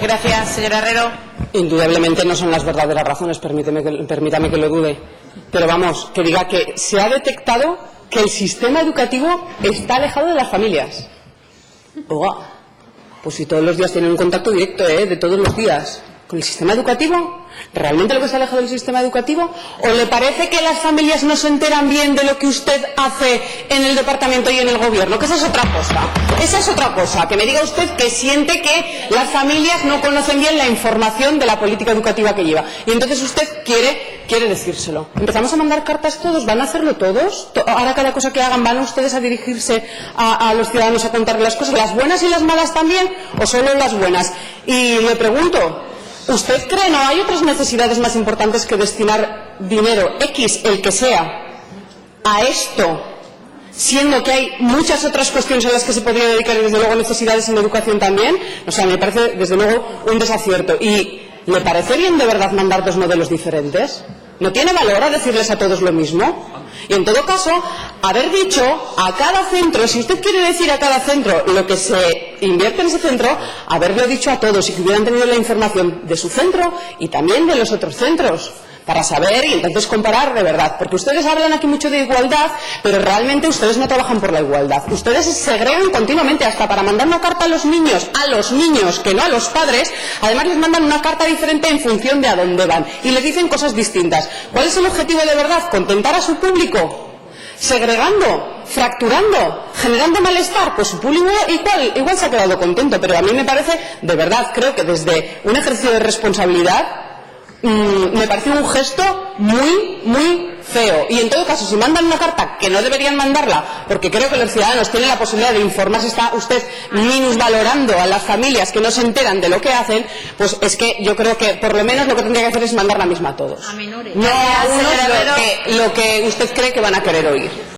Gracias, señora Herrero. Indudablemente no son las verdaderas razones, permítame que lo dude. Pero vamos, que diga que se ha detectado que el sistema educativo está alejado de las familias. Oiga, pues si todos los días tienen un contacto directo, de todos los días, con el sistema educativo, ¿realmente lo que se aleja del sistema educativo? ¿O le parece que las familias no se enteran bien de lo que usted hace en el departamento y en el gobierno? Que esa es otra cosa. Esa es otra cosa. Que me diga usted que siente que las familias no conocen bien la información de la política educativa que lleva. Y entonces usted quiere decírselo. ¿Empezamos a mandar cartas todos? ¿Van a hacerlo todos? Ahora cada cosa que hagan, ¿van ustedes a dirigirse a los ciudadanos a contarles las cosas? ¿Las buenas y las malas también? ¿O solo las buenas? Y le pregunto, ¿usted cree no hay otras necesidades más importantes que destinar dinero, X, el que sea, a esto, siendo que hay muchas otras cuestiones a las que se podría dedicar y desde luego necesidades en educación también? O sea, me parece desde luego un desacierto. ¿Y le parece bien de verdad mandar dos modelos diferentes? ¿No tiene valor a decirles a todos lo mismo? Y en todo caso, haber dicho a cada centro, si usted quiere decir a cada centro lo que se invierte en ese centro, haberlo dicho a todos y que hubieran tenido la información de su centro y también de los otros centros, para saber y entonces comparar de verdad. Porque ustedes hablan aquí mucho de igualdad, pero realmente ustedes no trabajan por la igualdad. Ustedes se segregan continuamente, hasta para mandar una carta a los niños, que no a los padres. Además les mandan una carta diferente en función de a dónde van y les dicen cosas distintas. ¿Cuál es el objetivo de verdad? ¿Contentar a su público? Segregando, fracturando, generando malestar. Pues su público igual se ha quedado contento, pero a mí me parece, de verdad, creo que desde un ejercicio de responsabilidad me parece un gesto muy feo. Y en todo caso, si mandan una carta, que no deberían mandarla, porque creo que los ciudadanos tienen la posibilidad de informarse, está usted minusvalorando a las familias que no se enteran de lo que hacen, pues es que yo creo que por lo menos lo que tendría que hacer es mandar la misma a todos. A menores. No a unos lo que usted cree que van a querer oír.